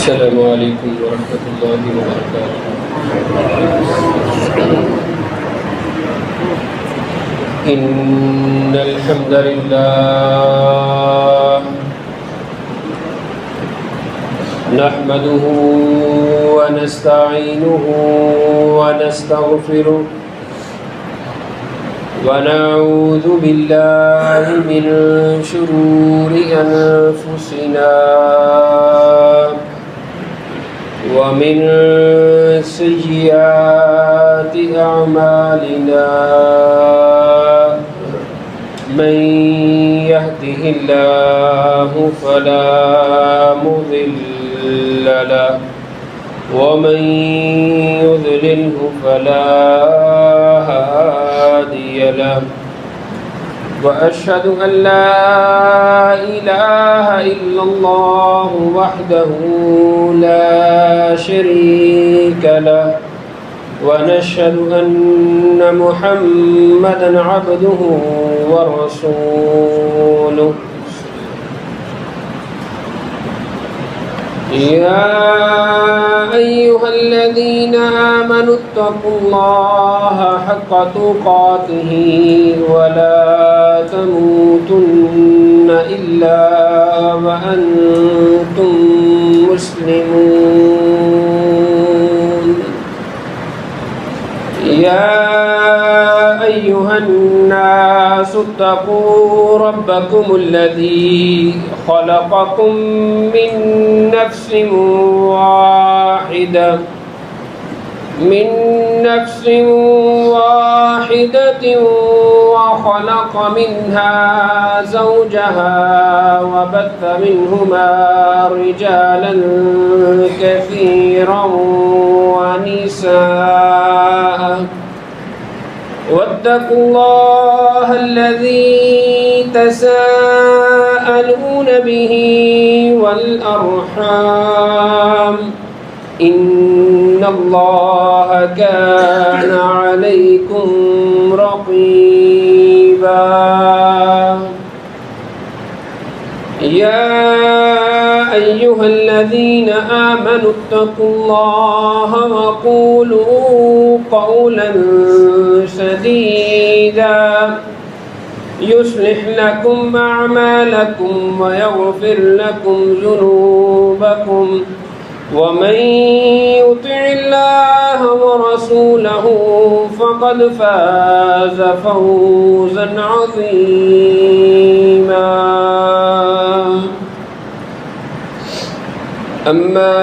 السلام عليكم ورحمة الله وبركاته. إن الحمد لله نحمده ونستعينه ونستغفره ونعوذ بالله من شرور أنفسنا ومن سيئات أعمالنا من يهده الله فلا مضل له ومن يضلله فلا هادي له وأشهد أن لا إله إلا الله وحده لا شريك له ونشهد أن محمدًا عبده ورسوله. يا أيها الذين آمنوا اتقوا الله حق تقاته ولا تموتن إلا وأنتم مسلمون. يا أيها الناس اتقوا ربكم الذي خلقكم من نفس واحدة وخلق منها زوجها وبث منهما رجالا كثيرا ونساء واتقوا الله الذي تساءلون به والأرحام إن الله كان عليكم رقيبا. يا أيها الذين آمنوا اتقوا الله وقولوا قولا سديدا يصلح لكم أعمالكم ويغفر لكم ذنوبكم ومن يطع الله ورسوله فقد فاز فوزا عظيما. أما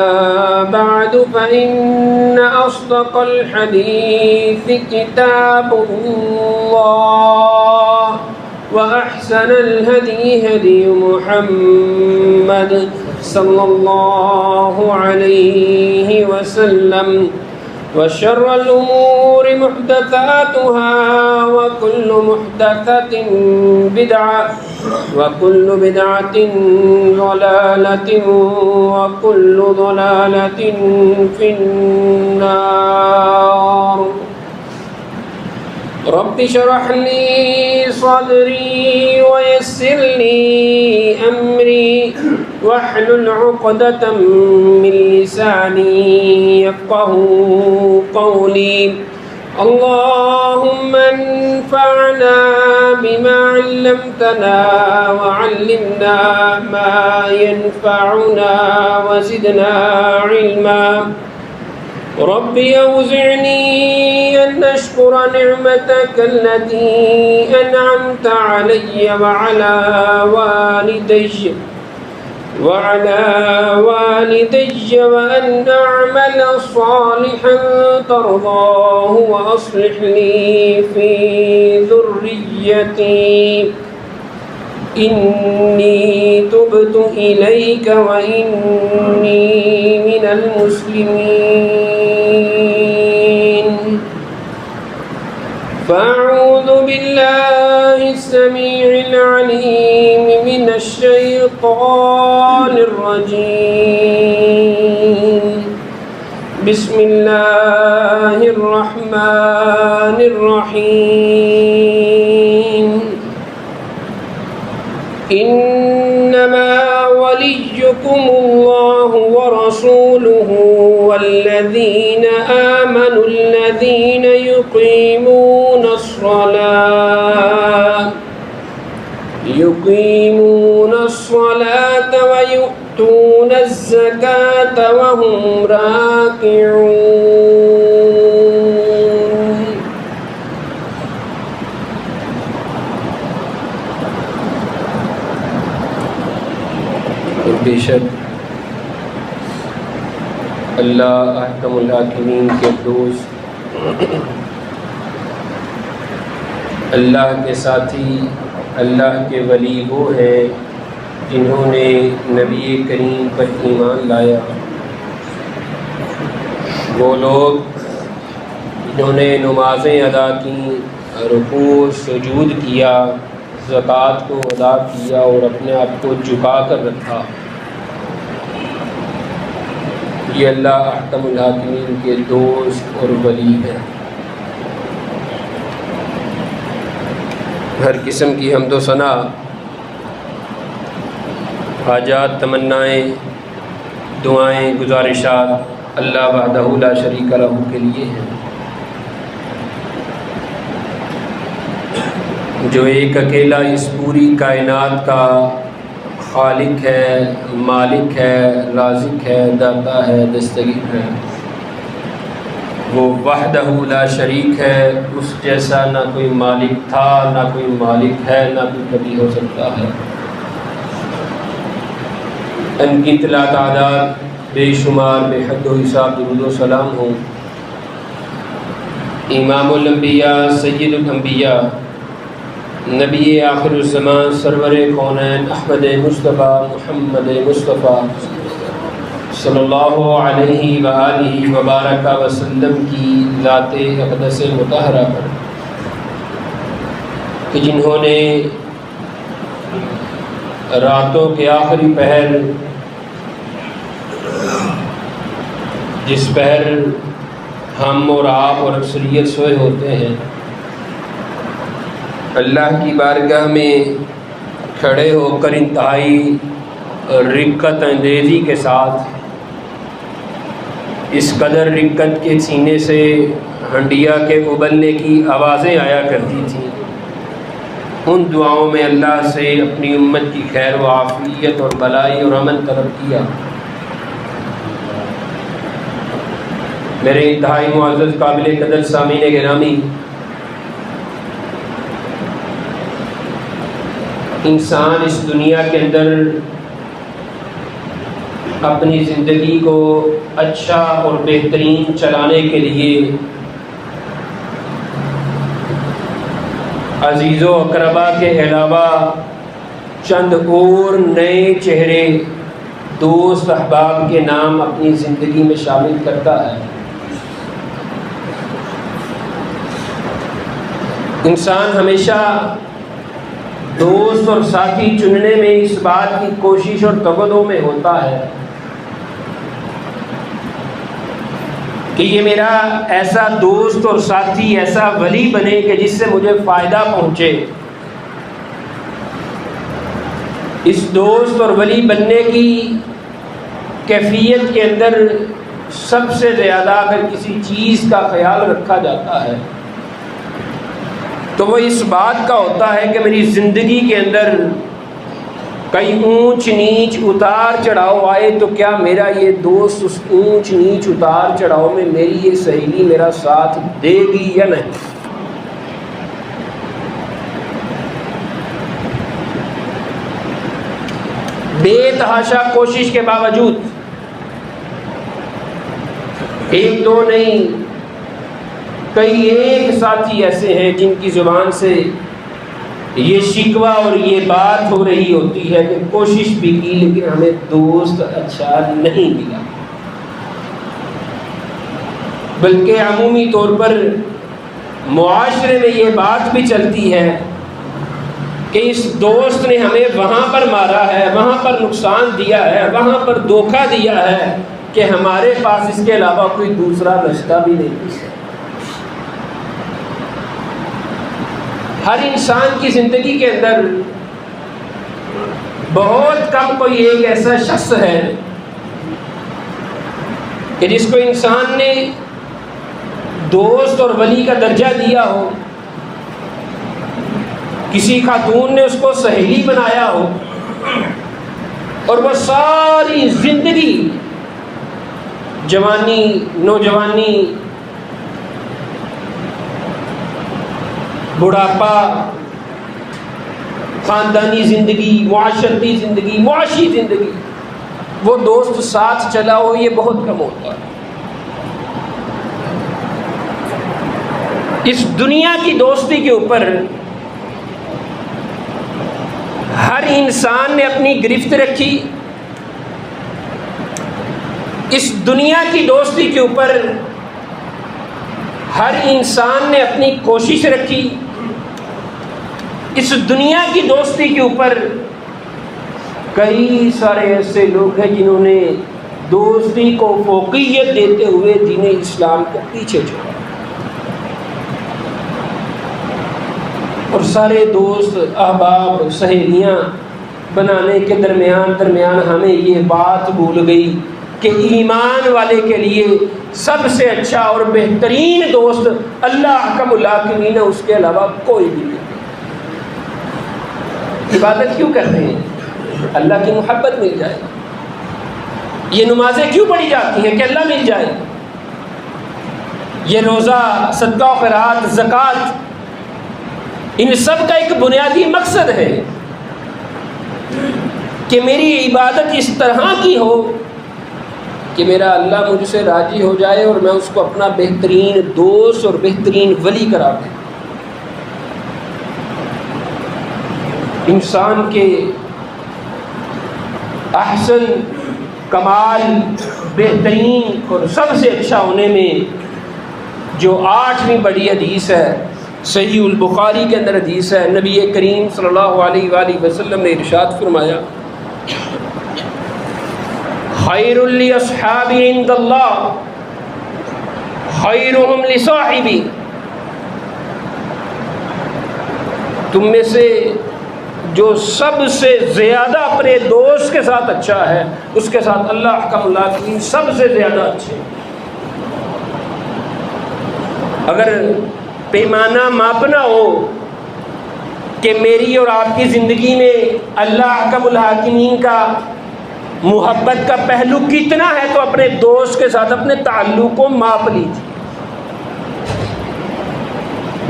بعد فإن أصدق الحديث كتاب الله وأحسن الهدي هدي محمد صلى الله عليه وسلم وشر الأمور محدثاتها وكل محدثة بدعة وكل بدعة ضلالة وكل ضلالة في النار. رب اشرح لي صدري ويسر لي أمري واحلل عقدة من لساني يفقهوا قولي. اللهم انفعنا بما علمتنا وعلمنا ما ينفعنا وزدنا علما. رب أوزعني أن أشكر نعمتك التي أنعمت علي وعلى والدي وأن أعمل صالحا ترضاه وأصلح لي في ذريتي إني تبت إليك وإني من المسلمين. فأعوذ بالله السميع العليم من الشيطان الرجيم. بسم الله الرحمن الرحيم. إنما وليكم الله ورسوله ورسوله والذين آمنوا الذين يقيمون الصلاة ويؤتون الزكاة وهم راكعون. بے شک اللہ احکم الحاکمین کے دوست، اللہ کے ساتھی، اللہ کے ولی وہ ہیں جنہوں نے نبی کریم پر ایمان لایا، وہ لوگ جنہوں نے نمازیں ادا کیں، رکوع سجود کیا، زکوٰۃ کو ادا کیا اور اپنے آپ کو جھکا کر رکھا، یہ اللہ احکم الحاکمین کے دوست اور ولی ہیں۔ ہر قسم کی حمد و ثنا، حاجات، تمنائیں، دعائیں، گزارشات اللہ وحدہ لا شریک لہ کے لیے ہیں، جو ایک اکیلا اس پوری کائنات کا خالق ہے، مالک ہے، رازق ہے، داتا ہے، دستگیر ہے۔ وہ وحدہ لا شریک ہے، اس جیسا نہ کوئی مالک تھا، نہ کوئی مالک ہے، نہ کوئی کبھی ہو سکتا ہے۔ ان کی اطلاع تعداد بے شمار بے حد و حساب درود و سلام ہوں امام الانبیاء، سید الانبیاء، نبی آخر الزمان، سرور کونین، احمد مصطفیٰ محمد مصطفیٰ صلی اللہ علیہ وآلہ وبارک وسلم کی ذات اقدس مطہرہ پر، کہ جنہوں نے راتوں کے آخری پہر، جس پہر ہم اور آپ اور اکثریت سوئے ہوتے ہیں، اللہ کی بارگاہ میں کھڑے ہو کر انتہائی رقت اندیزی کے ساتھ، اس قدر رقت کے سینے سے ہنڈیا کے ابلنے کی آوازیں آیا کرتی تھیں، ان دعاؤں میں اللہ سے اپنی امت کی خیر و عافیت اور بھلائی اور امن طلب کیا۔ میرے انتہائی معزز قابل قدر سامعین گرامی، انسان اس دنیا کے اندر اپنی زندگی کو اچھا اور بہترین چلانے کے لیے عزیز و اقربا کے علاوہ چند اور نئے چہرے، دوست، احباب کے نام اپنی زندگی میں شامل کرتا ہے۔ انسان ہمیشہ دوست اور ساتھی چننے میں اس بات کی کوشش اور تگدو میں ہوتا ہے کہ یہ میرا ایسا دوست اور ساتھی، ایسا ولی بنے کہ جس سے مجھے فائدہ پہنچے۔ اس دوست اور ولی بننے کی کیفیت کے اندر سب سے زیادہ اگر کسی چیز کا خیال رکھا جاتا ہے تو وہ اس بات کا ہوتا ہے کہ میری زندگی کے اندر کئی اونچ نیچ اتار چڑھاؤ آئے تو کیا میرا یہ دوست اس اونچ نیچ اتار چڑھاؤ میں میری یہ سہیلی میرا ساتھ دے گی یا نہیں۔ بے تحاشا کوشش کے باوجود ایک دو نہیں، کئی ایک ساتھی ایسے ہیں جن کی زبان سے یہ شکوہ اور یہ بات ہو رہی ہوتی ہے کہ کوشش بھی کی لیکن ہمیں دوست اچھا نہیں ملا، بلکہ عمومی طور پر معاشرے میں یہ بات بھی چلتی ہے کہ اس دوست نے ہمیں وہاں پر مارا ہے، وہاں پر نقصان دیا ہے، وہاں پر دھوکہ دیا ہے کہ ہمارے پاس اس کے علاوہ کوئی دوسرا رستہ بھی نہیں ہے۔ ہر انسان کی زندگی کے اندر بہت کم کوئی ایک ایسا شخص ہے کہ جس کو انسان نے دوست اور ولی کا درجہ دیا ہو، کسی خاتون نے اس کو سہیلی بنایا ہو، اور وہ ساری زندگی، جوانی، نوجوانی، بڑھاپا، خاندانی زندگی، معاشرتی زندگی، معاشی زندگی، وہ دوست ساتھ چلا ہو، یہ بہت کم ہوتا ہے۔ اس دنیا کی دوستی کے اوپر ہر انسان نے اپنی گرفت رکھی، اس دنیا کی دوستی کے اوپر ہر انسان نے اپنی کوشش رکھی، اس دنیا کی دوستی کے اوپر کئی سارے ایسے لوگ ہیں جنہوں نے دوستی کو فوقیت دیتے ہوئے دین اسلام کو پیچھے چھوڑا، اور سارے دوست، احباب، سہیلیاں بنانے کے درمیان ہمیں یہ بات بھول گئی کہ ایمان والے کے لیے سب سے اچھا اور بہترین دوست اللہ احکم الحاکمین ہے، اس کے علاوہ کوئی بھی نہیں۔ عبادت کیوں کرتے ہیں؟ اللہ کی محبت مل جائے۔ یہ نمازیں کیوں پڑھی جاتی ہیں؟ کہ اللہ مل جائے۔ یہ روزہ، صدقہ و خیرات، زکوٰۃ، ان سب کا ایک بنیادی مقصد ہے کہ میری عبادت اس طرح کی ہو کہ میرا اللہ مجھ سے راضی ہو جائے اور میں اس کو اپنا بہترین دوست اور بہترین ولی قرار دوں۔ انسان کے احسن، کمال، بہترین اور سب سے اچھا ہونے میں جو 8ویں بڑی حدیث ہے، صحیح البخاری کے اندر حدیث ہے، نبی کریم صلی اللہ علیہ وآلہ وسلم نے ارشاد فرمایا، خیر لاصحابی عند اللہ خیرہم لصاحبی، تم میں سے جو سب سے زیادہ اپنے دوست کے ساتھ اچھا ہے، اس کے ساتھ اللہ احکم الحاکمین سب سے زیادہ اچھے۔ اگر پیمانہ ماپنا ہو کہ میری اور آپ کی زندگی میں اللہ احکم الحاکمین کا محبت کا پہلو کتنا ہے، تو اپنے دوست کے ساتھ اپنے تعلق کو ماپ لیجیے۔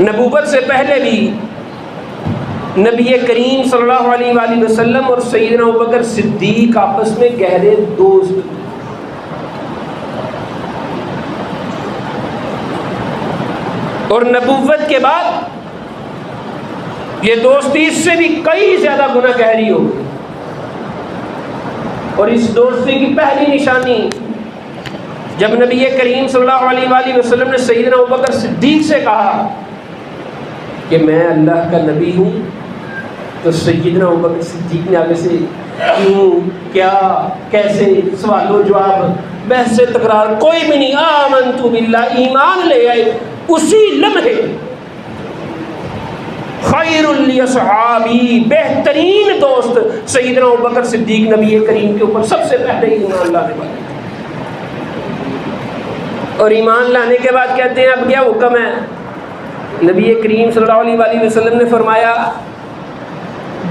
نبوت سے پہلے بھی نبی کریم صلی اللہ علیہ وآلہ وسلم اور سیدنا ابوبکر صدیق آپس میں گہرے دوست تھے، اور نبوت کے بعد یہ دوستی اس سے بھی کئی زیادہ گنا گہری ہو گئی، اور اس دوستی کی پہلی نشانی جب نبی کریم صلی اللہ علیہ وآلہ وسلم نے سیدنا ابوبکر صدیق سے کہا کہ میں اللہ کا نبی ہوں، تو سیدنا ابوبکر صدیق نے آگے سے کیوں، کیا، کیسے، سوال و جواب، بحث سے تکرار کوئی بھی نہیں، آمنت باللہ، ایمان لے آئے اسی لمحے۔ خیر لاصحابی، بہترین دوست سیدنا ابوبکر صدیق نبی کریم کے اوپر سب سے پہلے ایمان لانے والے، اور ایمان لانے کے بعد کہتے ہیں اب کیا حکم ہے؟ نبی کریم صلی اللہ علیہ وآلہ وسلم نے فرمایا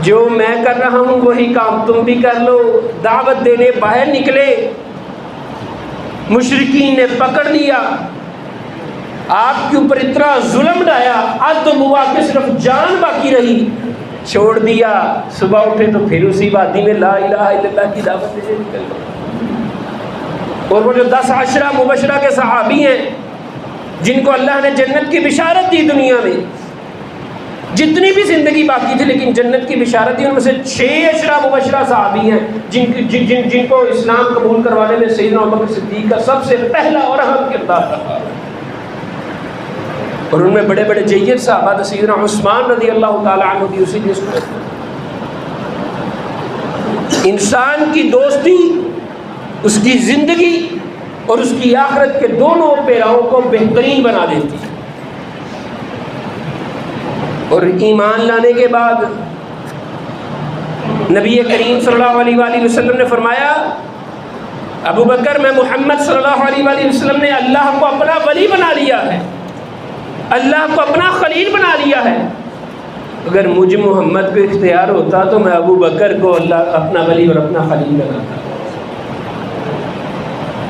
جو میں کر رہا ہوں وہی کام تم بھی کر لو۔ دعوت دینے باہر نکلے، مشرکین نے پکڑ لیا، آپ کے اوپر اتنا ظلم ڈھایا، عدم ہوا کہ صرف جان باقی رہی، چھوڑ دیا، صبح اٹھے تو پھر اسی وادی میں لا الہ الا اللہ کی دعوت دینے نکل گئے۔ اور وہ جو 10 عشرہ مبشرہ کے صحابی ہیں جن کو اللہ نے جنت کی بشارت دی، دنیا میں جتنی بھی زندگی باقی تھی لیکن جنت کی بشارت دی، ان میں سے 6 عشرہ مبشرہ صحابی ہیں جن کو اسلام قبول کروانے میں سیدنا ابوبکر صدیق کا سب سے پہلا اور اہم کردار رہا، اور ان میں بڑے بڑے جید صحابہ سیدنا عثمان رضی اللہ تعالی عنہ بھی اسی لسٹ میں۔ انسان کی دوستی اس کی زندگی اور اس کی آخرت کے دونوں پیراؤں کو بہترین بنا دیتی ہے۔ اور ایمان لانے کے بعد نبی کریم صلی اللہ علیہ وآلہ وسلم نے فرمایا ابو بکر میں محمد صلی اللہ علیہ وآلہ وسلم نے اللہ کو اپنا ولی بنا لیا ہے، اللہ کو اپنا خلیل بنا لیا ہے۔ اگر مجھ محمد کو اختیار ہوتا تو میں ابو بکر کو اللہ اپنا ولی اور اپنا خلیل بناتا،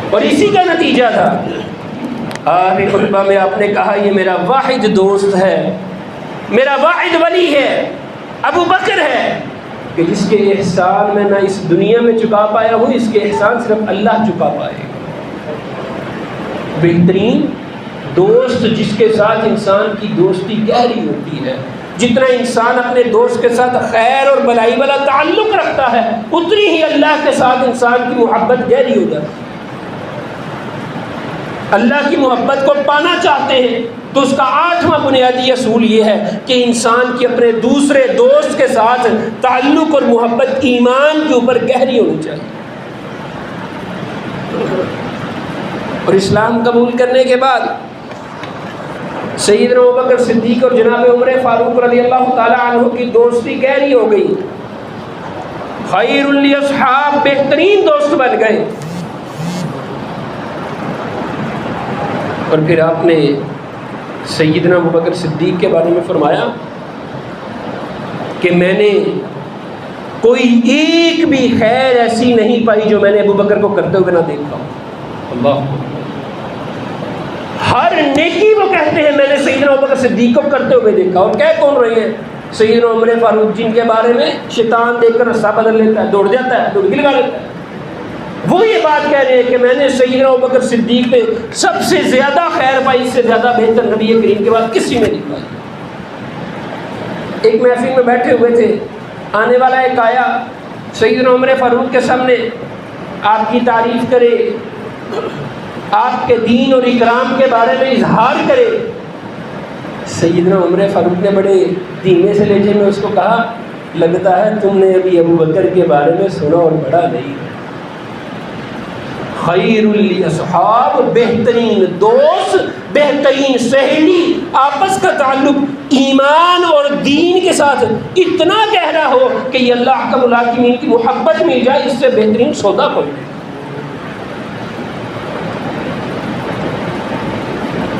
اور اسی کا نتیجہ تھا۔ آخری خطبہ میں آپ نے کہا یہ میرا واحد دوست ہے، میرا واحد ولی ہے، ابو بکر ہے، کہ جس کے احسان میں نہ اس دنیا میں چکا پایا ہوں، اس کے احسان صرف اللہ چکا پائے گا۔ بہترین دوست جس کے ساتھ انسان کی دوستی گہری ہوتی ہے، جتنا انسان اپنے دوست کے ساتھ خیر اور بھلائی والا تعلق رکھتا ہے، اتنی ہی اللہ کے ساتھ انسان کی محبت گہری ہو جاتی ہے۔ اللہ کی محبت کو پانا چاہتے ہیں تو اس کا 8واں بنیادی اصول یہ ہے کہ انسان کی اپنے دوسرے دوست کے ساتھ تعلق اور محبت ایمان کے اوپر گہری ہونی چاہیے۔ اور اسلام قبول کرنے کے بعد سیدنا ابوبکر صدیق اور جناب عمر فاروق رضی اللہ تعالی عنہ کی دوستی گہری ہو گئی، خیر الاصحاب، بہترین دوست بن گئے۔ اور پھر آپ نے سیدنا ابوبکر صدیق کے بارے میں فرمایا کہ میں نے کوئی ایک بھی خیر ایسی نہیں پائی جو میں نے ابوبکر کو کرتے ہوئے نہ دیکھا ہوں۔ اللہ، ہر نیکی وہ کہتے ہیں میں نے سیدنا ابوبکر صدیق کو کرتے ہوئے دیکھا۔ اور کہہ کون رہے ہیں؟ سیدنا عمر فاروق، جن کے بارے میں شیطان دیکھ کر راستہ بدل لیتا ہے، دوڑ جاتا ہے، ڈبکی لگا لیتا ہے، وہ یہ بات کہہ رہے ہیں کہ میں نے سیدنا ابوبکر صدیق میں سب سے زیادہ خیر پائی، اس سے زیادہ بہتر نبی کریم کے بعد کسی میں نہیں پائی۔ ایک محفل میں بیٹھے ہوئے تھے، آنے والا ایک آیا، سیدنا عمر فاروق کے سامنے آپ کی تعریف کرے، آپ کے دین اور اکرام کے بارے میں اظہار کرے۔ سیدنا عمر فاروق نے بڑے دھیمے سے لہجے میں اس کو کہا، لگتا ہے تم نے ابھی ابو بکر کے بارے میں سنا اور پڑھا نہیں۔ خیر الاصحاب، بہترین دوست، بہترین سہیلی، آپس کا تعلق ایمان اور دین کے ساتھ اتنا گہرا ہو کہ یہ اللہ کا ملاقمین کی محبت مل جائے، اس سے بہترین سودا کوئی نہیں۔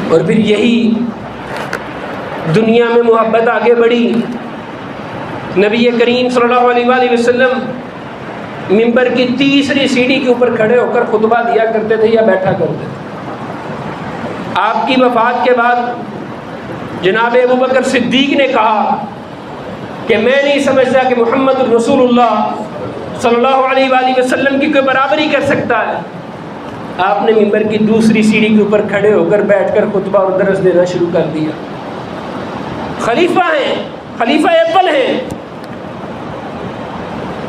اور پھر یہی دنیا میں محبت آگے بڑھی۔ نبی کریم صلی اللہ علیہ وآلہ وسلم منبر کی تیسری سیڑھی کے اوپر کھڑے ہو کر خطبہ دیا کرتے تھے یا بیٹھا کرتے تھے۔ آپ کی وفات کے بعد جناب ابوبکر صدیق نے کہا کہ میں نہیں سمجھتا کہ محمد رسول اللہ صلی اللہ علیہ وآلہ وسلم کی کوئی برابری کر سکتا ہے۔ آپ نے منبر کی دوسری سیڑھی کے اوپر کھڑے ہو کر بیٹھ کر خطبہ اور درس دینا شروع کر دیا۔ خلیفہ ہیں، خلیفہ اول ہیں۔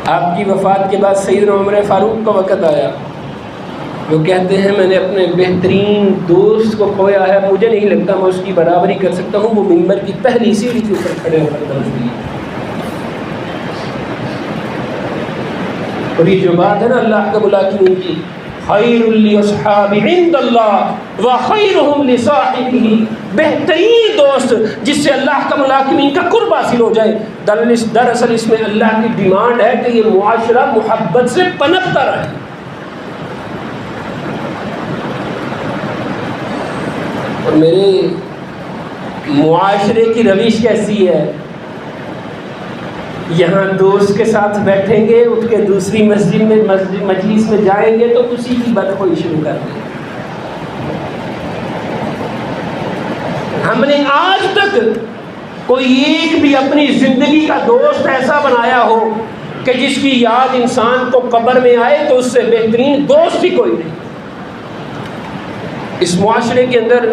آپ کی وفات کے بعد سیدنا عمر فاروق کا وقت آیا، وہ کہتے ہیں میں نے اپنے بہترین دوست کو کھویا ہے، مجھے نہیں لگتا میں اس کی برابری کر سکتا ہوں۔ وہ منبر کی پہلی سیڑھی کے اوپر کھڑے ہو کر درس دیا۔ اور یہ جو بات ہے نا اللہ کا ملاقمین کی، خیر الاصحاب عند اللہ وخیرہم لصاحبہ، بہترین دوست جس سے اللہ کا ملاقمین کا قرب حاصل ہو جائے۔ دراصل اس میں اللہ کی ڈیمانڈ ہے کہ یہ معاشرہ محبت سے پنپتا رہے۔ اور میرے معاشرے کی روش کیسی ہے؟ یہاں دوست کے ساتھ بیٹھیں گے، اٹھ کے دوسری مسجد میں مجلس میں جائیں گے تو اسی کی بدخوئی شروع کر دیں گے۔ ہم نے آج تک کوئی ایک بھی اپنی زندگی کا دوست ایسا بنایا ہو کہ جس کی یاد انسان کو قبر میں آئے تو اس سے بہترین دوست ہی کوئی نہیں۔ اس معاشرے کے اندر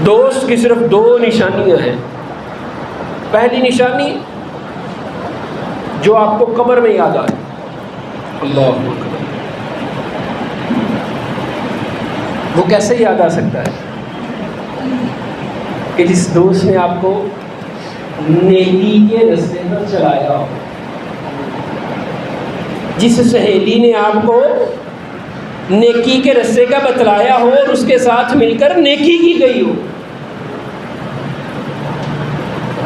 دوست کی صرف 2 نشانیاں ہیں۔ پہلی نشانی جو آپ کو قبر میں یاد آئے، اللہ اکبر، وہ کیسے یاد آ سکتا ہے؟ کہ جس دوست نے آپ کو نیکی کے راستے پر چلایا ہو، جس سہیلی نے آپ کو نیکی کے راستے کا بتلایا ہو اور اس کے ساتھ مل کر نیکی کی گئی ہو۔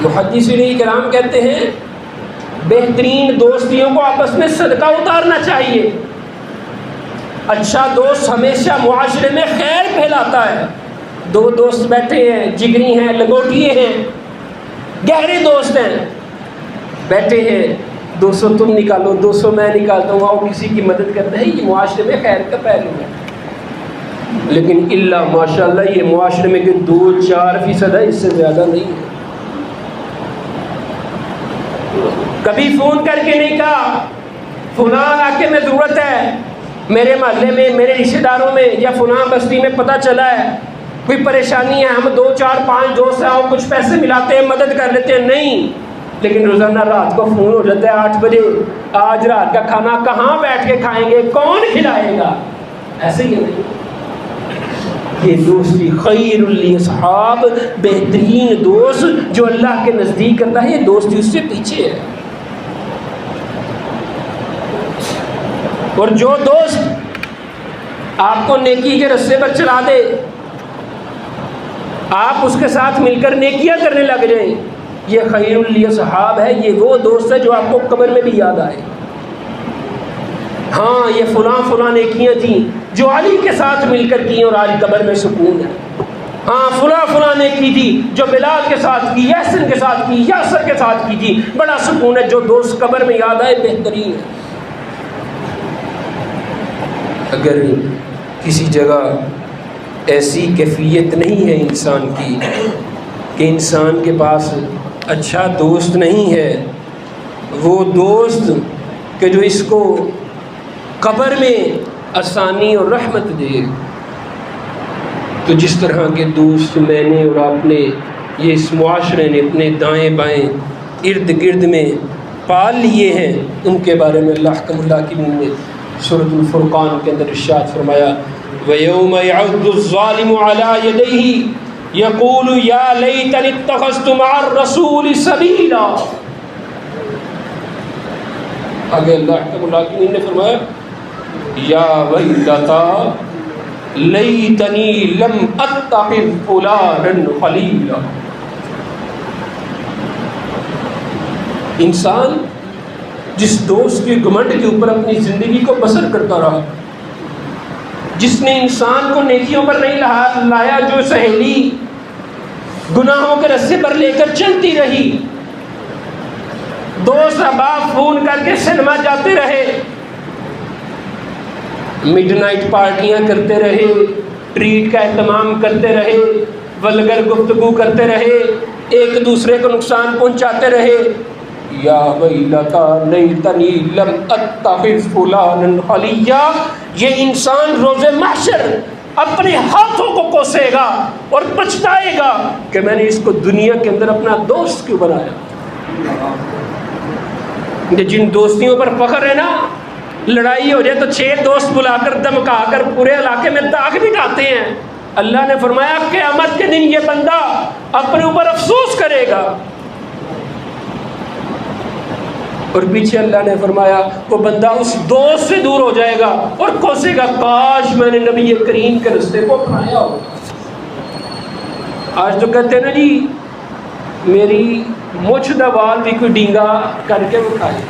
محدثین کرام کہتے ہیں بہترین دوستیوں کو آپس میں صدقہ اتارنا چاہیے۔ اچھا دوست ہمیشہ معاشرے میں خیر پھیلاتا ہے. دو دوست بیٹھے ہیں، جگری ہیں، لنگوٹیے ہیں، گہرے دوست ہیں، بیٹھے ہیں، 200 تم نکالو 200 میں نکالتا ہوں، آؤ کسی کی مدد کرتے ہیں، یہ معاشرے میں خیر کا پہلو ہے. لیکن اللہ ماشاء اللہ یہ معاشرے میں کہ 2-4% ہے، اس سے زیادہ نہیں ہے. کبھی فون کر کے نہیں کہا فلاں علاقے میں ضرورت ہے، میرے محلے میں، میرے رشتہ داروں میں یا فلاں بستی میں پتہ چلا ہے کوئی پریشانی ہے، ہم 2-4-5 دوست ہیں، کچھ پیسے ملاتے ہیں، مدد کر لیتے ہیں. نہیں، لیکن روزانہ رات کو فون ہو جاتا ہے 8 بجے، آج رات کا کھانا کہاں بیٹھ کے کھائیں گے، کون کھلائے گا؟ ایسے ہی نہیں. یہ دوستی خیر الاصحاب، بہترین دوست جو اللہ کے نزدیک کرتا ہے، یہ دوستی اس سے پیچھے ہے. اور جو دوست آپ کو نیکی کے رستے پر چلا دے، آپ اس کے ساتھ مل کر نیکیاں کرنے لگ جائیں، یہ خیر الاصحاب ہے. یہ وہ دوست ہے جو آپ کو قبر میں بھی یاد آئے. ہاں یہ فلاں نیکیاں تھیں جو علی کے ساتھ مل کر کی اور آج قبر میں سکون ہے. ہاں فلاں نیکی تھی جو بلال کے ساتھ کی، یاسر کے ساتھ کی، یاسر کے ساتھ کی تھی، بڑا سکون ہے. جو دوست قبر میں یاد آئے بہترین ہے. اگر کسی جگہ ایسی کیفیت نہیں ہے انسان کی کہ انسان کے پاس اچھا دوست نہیں ہے، وہ دوست کہ جو اس کو قبر میں آسانی اور رحمت دے، تو جس طرح کے دوست میں نے اور آپ نے، یہ اس معاشرے نے اپنے دائیں بائیں ارد گرد میں پال لیے ہیں، ان کے بارے میں اللہ حکیم نے سورۃ الفرقان کے اندر ارشاد فرمایا وَيَوْمَ يَعُضُّ الظَّالِمُ عَلَىٰ يَدَيْهِ يَقُولُ يَا لَيْتَنِي اتَّخَذْتُ مَعَ الرَّسُولِ سَبِيلًا. آگے اللہ حکیم نے فرمایا یا ویلتیٰ لیتنی لم اتخذ فلانا خلیلا. انسان جس دوست کے گھمنڈ کے اوپر اپنی زندگی کو بسر کرتا رہا، جس نے انسان کو نیکیوں پر نہیں لایا، جو سہیلی گناہوں کے رستے پر لے کر چلتی رہی، دوست احباب فون کر کے سنیما جاتے رہے، مڈ نائٹ پارٹیاں کرتے رہے، ٹریٹ کا اہتمام کرتے رہے، ولگر گفتگو کرتے رہے، ایک دوسرے کو نقصان پہنچاتے رہے، یا ویلتا لیتنی لم اتخذ فلانا خلیا. یہ انسان روز محشر اپنے ہاتھوں کو کوسے گا اور پچھتائے گا کہ میں نے اس کو دنیا کے اندر اپنا دوست کیوں بنایا. جن دوستیوں پر فخر ہے نا، لڑائی ہو جائے تو 6 دوست بلا کر دمکا کر پورے علاقے میں داغ بٹھاتے ہیں. اللہ نے فرمایا قیامت کے دن یہ بندہ اپنے اوپر افسوس کرے گا. اور پیچھے اللہ نے فرمایا وہ بندہ اس دوست سے دور ہو جائے گا اور کوسے گا کاش میں نے نبی کریم کے رستے کو اپنایا ہوگا. آج تو کہتے ہیں نا جی میری مچھ دا وال بھی کوئی ڈینگا کر کے اٹھائے.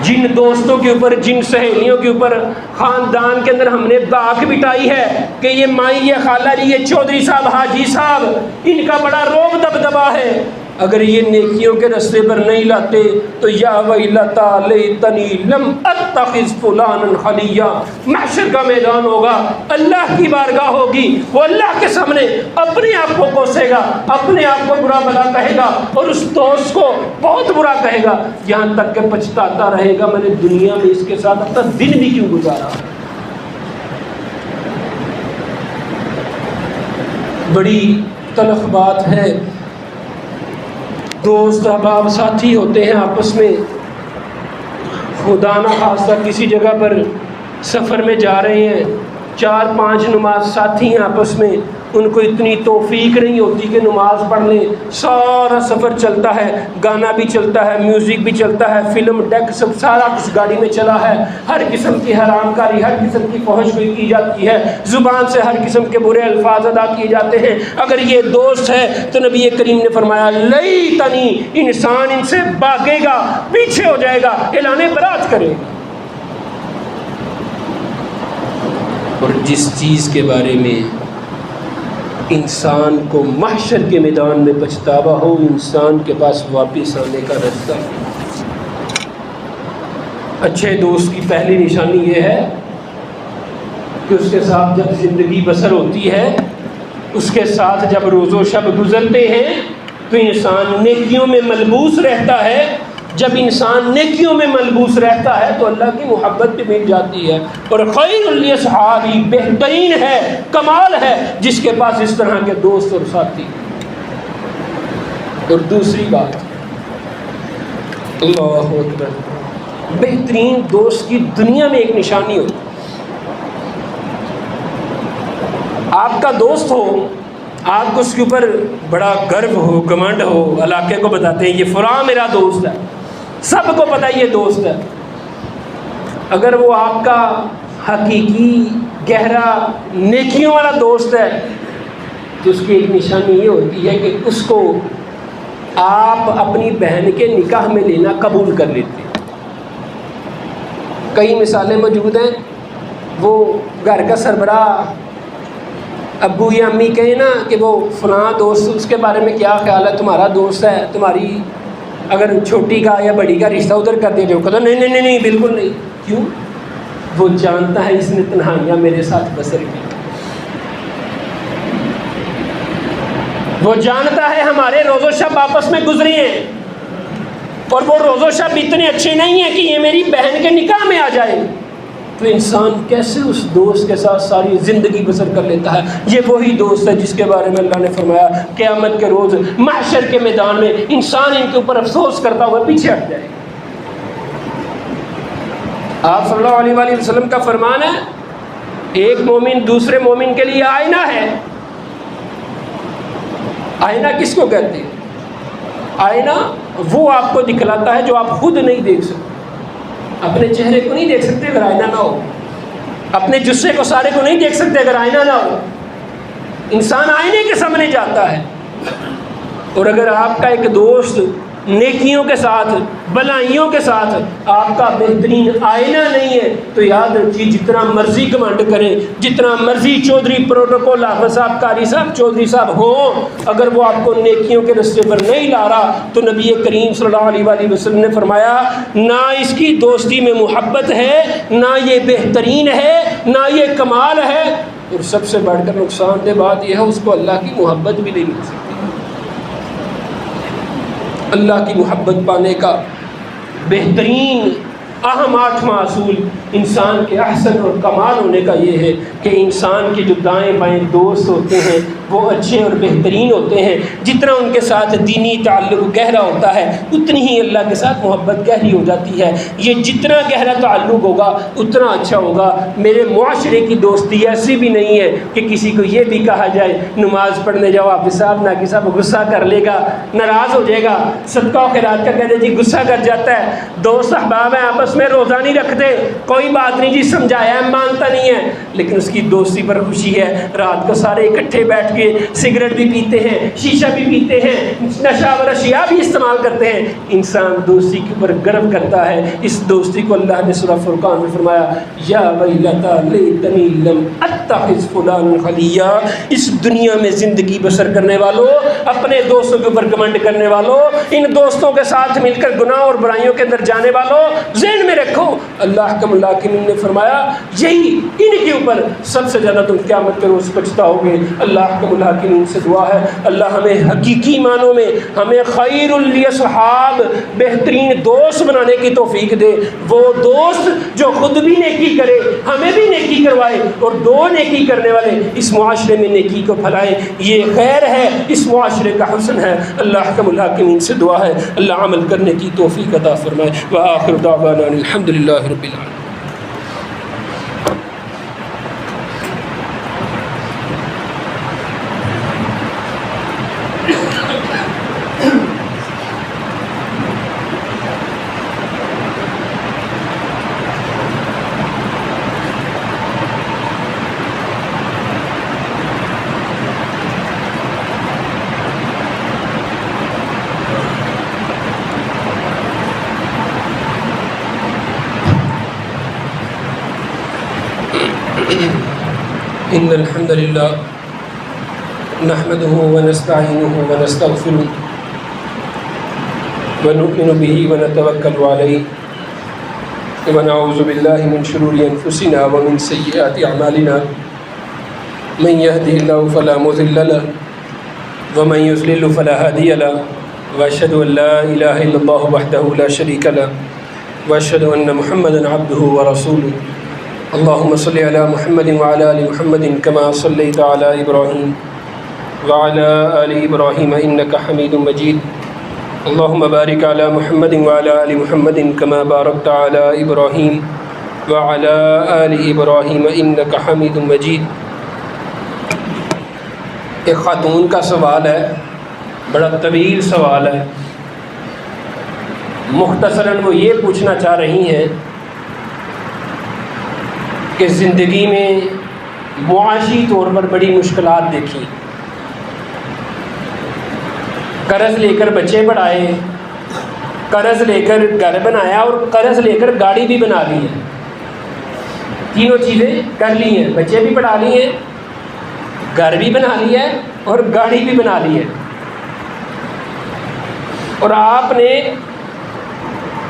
جن دوستوں کے اوپر، جن سہیلیوں کے اوپر خاندان کے اندر ہم نے داغ بٹائی ہے کہ یہ مائی، یہ خالہ جی، یہ چودھری صاحب، حاجی صاحب، ان کا بڑا روب دبدبا ہے، اگر یہ نیکیوں کے رستے پر نہیں لاتے تو یا ویلتا لیتنی لم اتخذ فلانا خلیا. محشر کا میدان ہوگا، اللہ کی بارگاہ ہوگی، وہ اللہ کے سامنے اپنے آپ کو کوسے گا، اپنے آپ کو برا بھلا کہے گا اور اس دوست کو بہت برا کہے گا، یہاں تک کہ پچھتاتا رہے گا میں نے دنیا میں اس کے ساتھ اپنا دن بھی کیوں گزارا. بڑی تلخ بات ہے. دوست احباب ساتھی ہوتے ہیں آپس میں، خدا نہ خواستہ کسی جگہ پر سفر میں جا رہے ہیں، 4-5 نماز ساتھی ہیں آپس میں، ان کو اتنی توفیق نہیں ہوتی کہ نماز پڑھ لیں. سارا سفر چلتا ہے، گانا بھی چلتا ہے، میوزک بھی چلتا ہے، فلم ڈیک سب سارا کچھ گاڑی میں چلا ہے، ہر قسم کی حرام کاری، ہر قسم کی فحش گوئی کی جاتی ہے، زبان سے ہر قسم کے برے الفاظ ادا کیے جاتے ہیں. اگر یہ دوست ہے تو نبی کریم نے فرمایا لیتنی، انسان ان سے بھاگے گا، پیچھے ہو جائے گا، اعلان برات کرے گا. اور جس چیز کے بارے میں انسان کو محشر کے میدان میں پچھتاوا ہو، انسان کے پاس واپس آنے کا راستہ نہیں۔ اچھے دوست کی پہلی نشانی یہ ہے کہ اس کے ساتھ جب زندگی بسر ہوتی ہے، اس کے ساتھ جب روز و شب گزرتے ہیں تو انسان نیکیوں میں ملبوس رہتا ہے۔ جب انسان نیکیوں میں ملبوس رہتا ہے تو اللہ کی محبت بھی مل جاتی ہے، اور خیر الاصحابی بہترین ہے، کمال ہے جس کے پاس اس طرح کے دوست اور ساتھی۔ اور دوسری بات، اللہ اکبر، بہترین دوست کی دنیا میں ایک نشانی ہوتی ہے۔ آپ کا دوست ہو، آپ کو اس کے اوپر بڑا گرو ہو، گھمنڈ ہو، علاقے کو بتاتے ہیں یہ فلاں میرا دوست ہے، سب کو پتہ یہ دوست ہے۔ اگر وہ آپ کا حقیقی گہرا نیکیوں والا دوست ہے تو اس کی ایک نشانی یہ ہوتی ہے کہ اس کو آپ اپنی بہن کے نکاح میں لینا قبول کر لیتے ہیں۔ کئی مثالیں موجود ہیں، وہ گھر کا سربراہ ابو یا امی کہیں نا کہ وہ فلاں دوست، اس کے بارے میں کیا خیال ہے، تمہارا دوست ہے، تمہاری اگر چھوٹی کا یا بڑی کا رشتہ ادھر کر دیا جو کہتا نہیں نہیں نہیں بالکل نہیں۔ کیوں؟ وہ جانتا ہے اس نے تنہائیاں میرے ساتھ بسر کی، وہ جانتا ہے ہمارے روز و شب آپس میں گزری ہیں، اور وہ روز و شب اتنے اچھے نہیں ہیں کہ یہ میری بہن کے نکاح میں آ جائے۔ تو انسان کیسے اس دوست کے ساتھ ساری زندگی بسر کر لیتا ہے؟ یہ وہی دوست ہے جس کے بارے میں اللہ نے فرمایا قیامت کے روز محشر کے میدان میں انسان ان کے اوپر افسوس کرتا ہوا پیچھے ہٹ جائے۔ آپ صلی اللہ علیہ وآلہ وسلم کا فرمان ہے ایک مومن دوسرے مومن کے لیے آئینہ ہے۔ آئینہ کس کو کہتے ہیں؟ آئینہ وہ آپ کو دکھلاتا ہے جو آپ خود نہیں دیکھ سکتے۔ اپنے چہرے کو نہیں دیکھ سکتے اگر آئینہ نہ ہو، اپنے جسے کو سارے کو نہیں دیکھ سکتے اگر آئینہ نہ ہو۔ انسان آئینے کے سامنے جاتا ہے، اور اگر آپ کا ایک دوست نیکیوں کے ساتھ بلائیوں کے ساتھ آپ کا بہترین آئینہ نہیں ہے تو یاد رکھیے جتنا مرضی کمانڈ کریں، جتنا مرضی چودھری پروٹوکول حافظ صاحب قاری صاحب چودھری صاحب ہوں، اگر وہ آپ کو نیکیوں کے رستے پر نہیں لا رہا تو نبی کریم صلی اللہ علیہ وآلہ وسلم نے فرمایا نہ اس کی دوستی میں محبت ہے، نہ یہ بہترین ہے، نہ یہ کمال ہے، اور سب سے بڑھ کر نقصان دہ بات یہ ہے اس کو اللہ کی محبت بھی نہیں مل سکتی۔ اللہ کی محبت پانے کا بہترین اہم 8واں اصول انسان کے احسن اور کمال ہونے کا یہ ہے کہ انسان کے جو دائیں بائیں دوست ہوتے ہیں وہ اچھے اور بہترین ہوتے ہیں۔ جتنا ان کے ساتھ دینی تعلق گہرا ہوتا ہے اتنی ہی اللہ کے ساتھ محبت گہری ہو جاتی ہے۔ یہ جتنا گہرا تعلق ہوگا اتنا اچھا ہوگا۔ میرے معاشرے کی دوستی ایسی بھی نہیں ہے کہ کسی کو یہ بھی کہا جائے نماز پڑھنے جاؤ آپ صاحب نہ کہ صاحب غصہ کر لے گا، ناراض ہو جائے گا، صدقہ و خیرات کا کہہ دے جی غصہ کر جاتا ہے، دوست احباب ہیں آپس میں روزہ نہیں رکھتے، کوئی بات نہیں جی سمجھایا ہے مانتا نہیں ہے، لیکن اس کی دوستی پر خوشی ہے، رات کو سارے اکٹھے بیٹھ کے سگریٹ بھی پیتے ہیں، شیشہ بھی پیتے ہیں، نشہ و اشیاء بھی استعمال کرتے ہیں، انسان دوستی کے اوپر گرو کرتا ہے۔ اس دوستی کو اللہ نے سورہ فرقان میں فرمایا یا ویلتا لیتنی لم اتخذ فلانا خلیا۔ اس دنیا میں زندگی بسر کرنے والوں، اپنے دوستوں کے اوپر گھمنڈ کرنے والوں، ان دوستوں کے ساتھ مل کر گناہ اور برائیوں کے اندر جانے والوں، ذہن میں رکھو اللہ کا ملاکمین نے فرمایا یہی ان کے اوپر سب سے زیادہ تم قیامت کے روز پچھتاؤ گے۔ اللہ کا ملاکمین سے دعا ہے اللہ ہمیں حقیقی معنوں میں ہمیں خیر الاصحاب بہترین دوست بنانے کی توفیق دے، وہ دوست جو خود بھی نیکی کرے ہمیں بھی نیکی کروائے، اور دو نیکی کرنے والے اس معاشرے میں نیکی کو پھیلائے۔ یہ خیر ہے، اس معاشرے کا حسن ہے۔ اللہ کا ملاکمین سے دعا ہے اللہ عمل کرنے کی توفیق عطا فرمائے۔ وآخر دعوانا الحمدللہ رب العالمین۔ إن الحمد لله نحمده ونستعينه ونستغفره ونؤمن به ونتوكل عليه ونعوذ بالله من شرور أنفسنا ومن سيئات أعمالنا من يهده الله فلا مضل له ومن يضلل فلا هادي له وأشهد أن لا إله إلا الله وحده لا شريك له وأشهد أن محمدا عبده ورسوله اللهم صل على محمد وعلى آل محمد كما صليت على إبراهيم وعلى آل إبراهيم إنك حميد مجيد اللهم بارك على محمد وعلى آل محمد كما باركت على إبراهيم وعلى آل إبراهيم إنك حميد مجيد. ایک خاتون کا سوال ہے، بڑا طویل سوال ہے. مختصراً وہ یہ پوچھنا چاہ رہی ہیں کہ زندگی میں معاشی طور پر بڑی مشکلات دیکھی، قرض لے کر بچے پڑھائے، قرض لے کر گھر بنایا اور قرض لے کر گاڑی بھی بنا لی ہے. تینوں چیزیں کر لی ہیں، بچے بھی پڑھا لی ہیں، گھر بھی بنا لیا ہے اور گاڑی بھی بنا لی ہے. اور آپ نے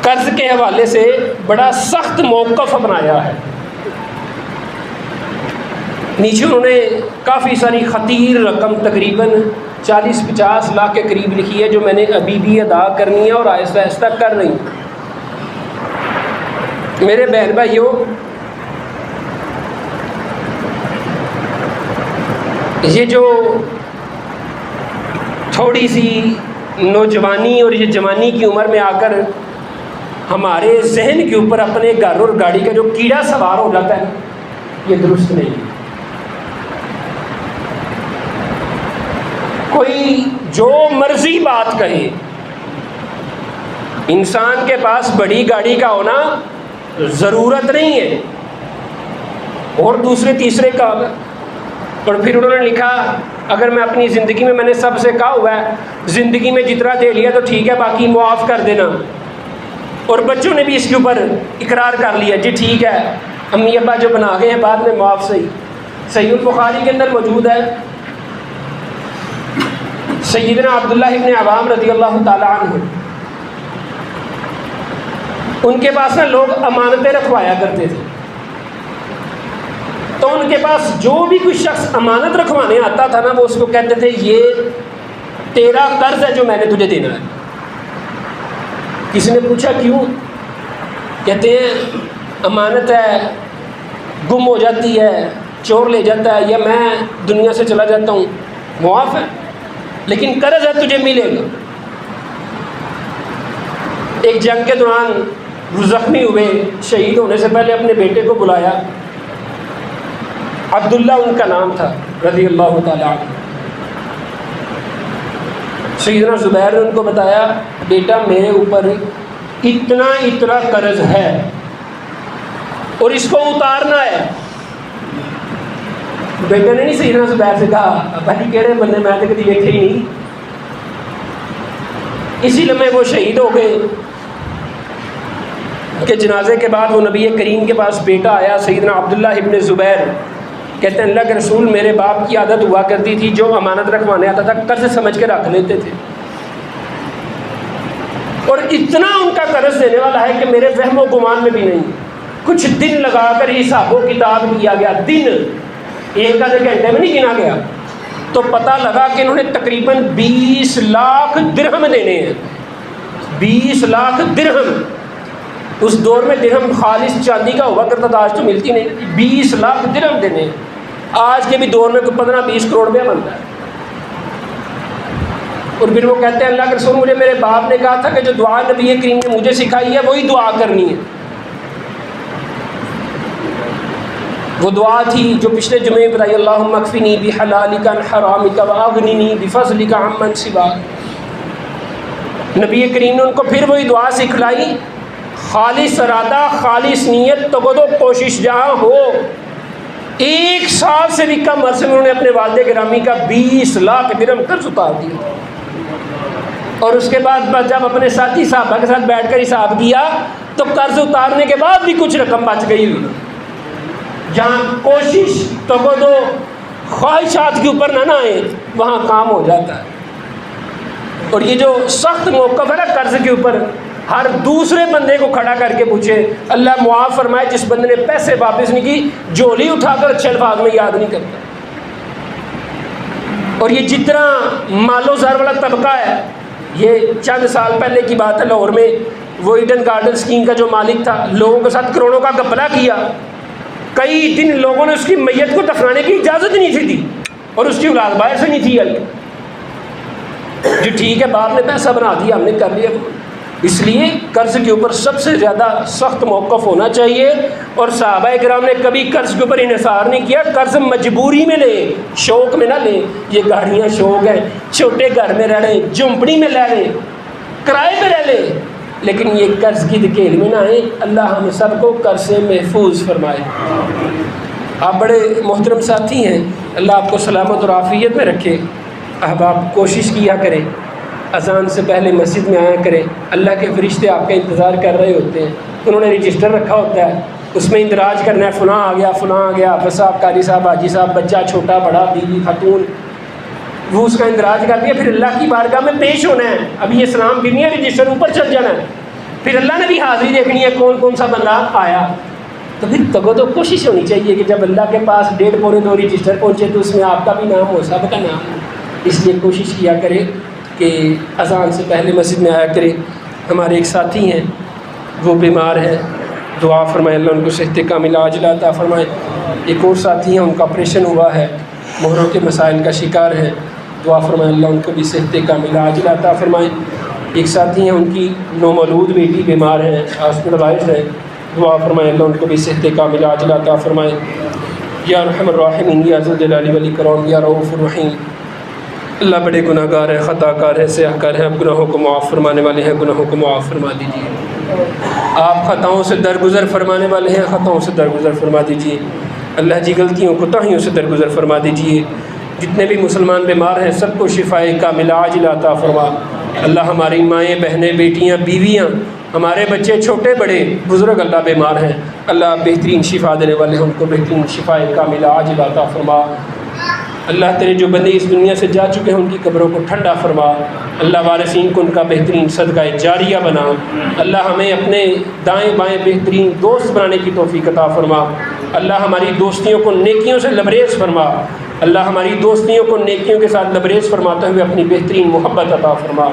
قرض کے حوالے سے بڑا سخت موقف اپنایا ہے. نیچے انہوں نے کافی ساری خطیر رقم تقریباً 40-50 لاکھ کے قریب لکھی ہے جو میں نے ابھی بھی ادا کرنی ہے اور آہستہ آہستہ کر رہی ہوں. میرے بہن بھائیوں، یہ جو تھوڑی سی نوجوانی اور یہ جوانی کی عمر میں آ کر ہمارے ذہن کے اوپر اپنے گھر اور گاڑی کا جو کیڑا سوار ہو جاتا ہے، یہ درست نہیں ہے. کوئی جو مرضی بات کہے، انسان کے پاس بڑی گاڑی کا ہونا ضرورت نہیں ہے اور دوسرے تیسرے کا. اور پھر انہوں نے لکھا اگر میں اپنی زندگی میں نے سب سے کہا ہوا ہے زندگی میں جتنا دے لیا تو ٹھیک ہے، باقی معاف کر دینا. اور بچوں نے بھی اس کے اوپر اقرار کر لیا، جی ٹھیک ہے امی ابا جو بنا گئے ہیں بعد میں معاف. صحیح البخاری کے اندر موجود ہے، سیدنا عبداللہ ابن عوام رضی اللہ تعالی عنہ، ان کے پاس نا لوگ امانتیں رکھوایا کرتے تھے. تو ان کے پاس جو بھی کوئی شخص امانت رکھوانے آتا تھا نا، وہ اس کو کہتے تھے یہ تیرا قرض ہے جو میں نے تجھے دینا ہے. کسی نے پوچھا کیوں؟ کہتے ہیں امانت ہے، گم ہو جاتی ہے، چور لے جاتا ہے یا میں دنیا سے چلا جاتا ہوں، معاف ہے، لیکن قرض ہے تجھے ملے گا. ایک جنگ کے دوران وہ زخمی ہوئے، شہید ہونے سے پہلے اپنے بیٹے کو بلایا، عبداللہ ان کا نام تھا رضی اللہ تعالیٰ عنہ. سیدنا زبیر نے ان کو بتایا بیٹا میرے اوپر اتنا اتنا قرض ہے اور اس کو اتارنا ہے. بیٹے نے نہیں سیدنا زبیر سے کہا بھائی کہڑے بندے میں تو کبھی دیکھے ہی نہیں. اسی لمحے وہ شہید ہو گئے کہ جنازے کے بعد وہ نبی کریم کے پاس بیٹا آیا سیدنا عبداللہ ابن زبیر، کہتے ہیں اللہ کے رسول میرے باپ کی عادت ہوا کرتی تھی جو امانت رکھوانے آتا تھا قرض سمجھ کے رکھ لیتے تھے، اور اتنا ان کا قرض دینے والا ہے کہ میرے وہم و گمان میں بھی نہیں. کچھ دن لگا کر حساب و کتاب کیا گیا، دن ایک آدھے گھنٹے میں نہیں گنا گیا، تو پتہ لگا کہ انہوں نے تقریباً 20 لاکھ درہم دینے ہیں. 20 لاکھ درہم. اس دور میں درہم خالص چاندی کا ہوا کرتا تھا، آج تو ملتی نہیں. 20 لاکھ درہم دینے ہیں. آج کے بھی دور میں کوئی 15-20 کروڑ روپیہ بنتا ہے. اور پھر وہ کہتے ہیں اللہ کے رسول مجھے میرے باپ نے کہا تھا کہ جو دعا نبی کریم نے مجھے سکھائی ہے وہی دعا کرنی ہے. وہ دعا تھی جو پچھلے جمعے بتائی اللہم اکفنی بحلالک عن حرامک واغننی بفضلک عمن سواک. نبی کریم نے ان کو پھر وہی دعا سکھلائی، خالص ارادہ خالص نیت تو کوشش جہاں ہو. 1 سال سے بھی کم عرصے میں انہوں نے اپنے والد گرامی کا 20 لاکھ درہم قرض اتار دیا. اور اس کے بعد جب اپنے ساتھی صحابہ کے ساتھ بیٹھ کر حساب کیا تو قرض اتارنے کے بعد بھی کچھ رقم بچ گئی ہوئی. جہاں کوشش تبدو خواہشات کے اوپر نہ آئے وہاں کام ہو جاتا ہے۔ اور یہ جو سخت موقف ہے نا قرض کے اوپر، ہر دوسرے بندے کو کھڑا کر کے پوچھے، اللہ معاف فرمائے جس بندے نے پیسے واپس نہیں کی، جھولی اٹھا کر اچھے الفاظ میں یاد نہیں کرتا۔ اور یہ جتنا مال و زر والا طبقہ ہے، یہ چند سال پہلے کی بات ہے، لاہور میں وہ ایڈن گارڈن اسکیم کا جو مالک تھا، لوگوں کے ساتھ کروڑوں کا گھپلا کیا، کئی دن لوگوں نے اس کی میت کو دفنانے کی اجازت نہیں تھی دی، اور اس کی اولاد باہر سے نہیں تھی آئی۔ جی ٹھیک ہے، باپ نے پیسہ بنا دیا، ہم نے کر لیا۔ اس لیے قرض کے اوپر سب سے زیادہ سخت موقف ہونا چاہیے، اور صحابہ کرام نے کبھی قرض کے اوپر انحصار نہیں کیا۔ قرض مجبوری میں لیں، شوق میں نہ لیں۔ یہ گاڑیاں شوق ہیں، چھوٹے گھر میں رہ لیں، جھونپڑی میں رہ لیں، کرائے پہ رہ لیں، لیکن یہ قرض کی دھکیل میں نہ آئیں۔ اللہ ہم سب کو قرض سے محفوظ فرمائے۔ آپ بڑے محترم ساتھی ہیں، اللہ آپ کو سلامت اور عافیت میں رکھے۔ احباب کوشش کیا کریں، اذان سے پہلے مسجد میں آیا کریں۔ اللہ کے فرشتے آپ کا انتظار کر رہے ہوتے ہیں، انہوں نے رجسٹر رکھا ہوتا ہے، اس میں اندراج کرنا ہے، فلاں آ گیا، فلاں آ گیا، حافظ صاحب، قاری صاحب، حاجی صاحب، بچہ چھوٹا بڑا، بیوی خاتون، وہ اس کا اندراج کر دیا، پھر اللہ کی بارگاہ میں پیش ہونا ہے۔ ابھی یہ سلام بھی نہیں ہے، رجسٹر اوپر چل جانا ہے، پھر اللہ نے بھی حاضری دیکھنی ہے کون کون سا بندہ آیا۔ تو پھر تو کوشش ہونی چاہیے کہ جب اللہ کے پاس 1.5 پونے 2 رجسٹر پہنچے تو اس میں آپ کا بھی نام ہو، سب کا نام ہو۔ اس لیے کوشش کیا کرے کہ اذان سے پہلے مسجد میں آیا کرے۔ ہمارے ایک ساتھی ہیں، وہ بیمار ہیں، دعا فرمائے اللہ ان کو صحت کاملہ عاجلہ عطا فرمائے۔ ایک اور ساتھی ہیں، ان کا آپریشن ہوا ہے، مہروں کے مسائل کا شکار ہے، دعا فرمائے اللہ ان کو بھی صحت کاملہ عاجلہ عطا فرمائے۔ ایک ساتھی ہیں، ان کی نومولود بیٹی بیمار ہے، ہاسپٹلائزڈ ہے، دعا فرمائے اللہ ان کو بھی صحت کاملہ عاجلہ عطا فرمائے۔ یا ارحم الراحمین، یا ذو الجلال والاکرام، یا رؤوف الرحیم۔ اللہ بڑے گناہ گار ہے، خطا کار ہے، سیاہ کار ہے، اب گناہوں کو معاف فرمانے والے ہیں، گناہوں کو معاف فرما دیجیے۔ آپ خطاؤں سے درگزر فرمانے والے ہیں، خطاؤں سے درگزر فرما دیجیے۔ اللہ جی غلطیوں کوتاہیوں سے درگزر فرما دیجیے۔ جتنے بھی مسلمان بیمار ہیں سب کو شفائے کاملہ عاجلہ عطا فرما۔ اللہ ہماری مائیں، بہنیں، بیٹیاں، بیویاں، ہمارے بچے چھوٹے بڑے بزرگ اللہ بیمار ہیں، اللہ بہترین شفا دینے والے ہیں، ان کو بہترین شفائے کاملہ عاجلہ عطا فرما۔ اللہ تیرے جو بندے اس دنیا سے جا چکے ہیں ان کی قبروں کو ٹھنڈا فرما۔ اللہ وارثین کو ان کا بہترین صدقہ جاریہ بنا۔ اللہ ہمیں اپنے دائیں بائیں بہترین دوست بنانے کی توفیق عطا فرما۔ اللہ ہماری دوستیوں کو نیکیوں سے لبریز فرما۔ اللہ ہماری دوستیوں کو نیکیوں کے ساتھ لبریز فرماتے ہوئے اپنی بہترین محبت عطا فرما۔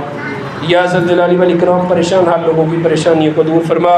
یا ذو الجلال والاکرام پریشان حال لوگوں کی پریشانیوں کو دور فرما۔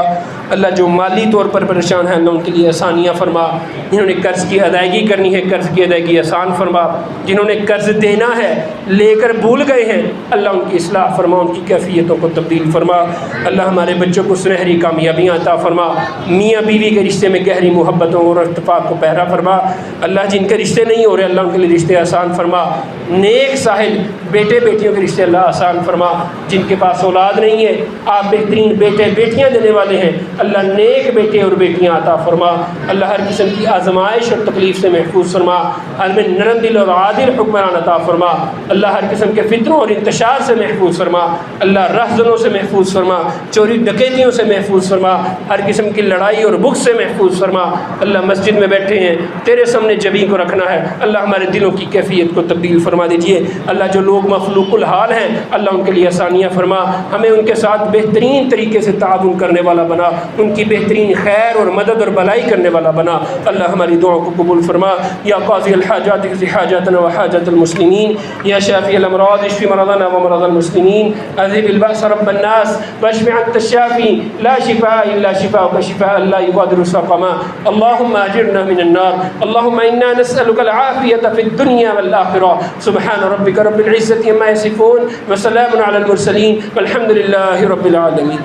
اللہ جو مالی طور پر پریشان ہیں اللہ ان کے لیے آسانیاں فرما۔ جنہوں نے قرض کی ادائیگی کرنی ہے قرض کی ادائیگی آسان فرما۔ جنہوں نے قرض دینا ہے لے کر بھول گئے ہیں اللہ ان کی اصلاح فرما، ان کی کیفیتوں کو تبدیل فرما۔ اللہ ہمارے بچوں کو سنہری کامیابیاں عطا فرما۔ میاں بیوی کے رشتے میں گہری محبتوں اور اتفاق کو پہرا فرما۔ اللہ جن کے رشتے نہیں ہو رہے اللہ ان کے لیے رشتے آسان فرما۔ نیک ساحل بیٹے بیٹیوں کے رشتے اللہ آسان فرما۔ جن کے پاس اولاد نہیں ہے آپ بہترین بیٹے بیٹیاں دینے والے ہیں، اللہ نیک بیٹے اور بیٹیاں عطا فرما۔ اللہ ہر قسم کی آزمائش اور تکلیف سے محفوظ فرما۔ ہمیں نرم دل اور عادل حکمران عطا فرما۔ اللہ ہر قسم کے فتنوں اور انتشار سے محفوظ فرما۔ اللہ رہزنوں سے محفوظ فرما، چوری ڈکیتیوں سے محفوظ فرما، ہر قسم کی لڑائی اور بغض سے محفوظ فرما۔ اللہ مسجد میں بیٹھے ہیں تیرے سامنے جبیں کو رکھنا ہے، اللہ ہمارے دلوں کی کیفیت کو تبدیل فرما دیجیے۔ اللہ جو لوگ مخلوق الحال ہیں اللہ ان کے لیے آسانیاں فرما، ہمیں ان کے ساتھ بہترین طریقے سے تعاون کرنے والا بنا، ان کی بہترین خیر اور مدد اور بھلائی کرنے والا بنا۔ اللہ ہماری دعاؤں کو قبول فرما۔ یا قاضی الحاجات اقض حاجاتنا وحاجات المسلمین، یا شافی الامراض اشف مرضنا ومرض المسلمین، اذهب البأس رب الناس واشف انت الشافی لا شفاء الا شفاءک شفاء لا یغادر سقما۔ اللهم اجرنا من النار، اللهم انا نسألك العافیة في الدنيا والآخرة۔ سبحان ربك رب العزة عما يصفون وسلام على المرسلين والحمد لله رب العالمين۔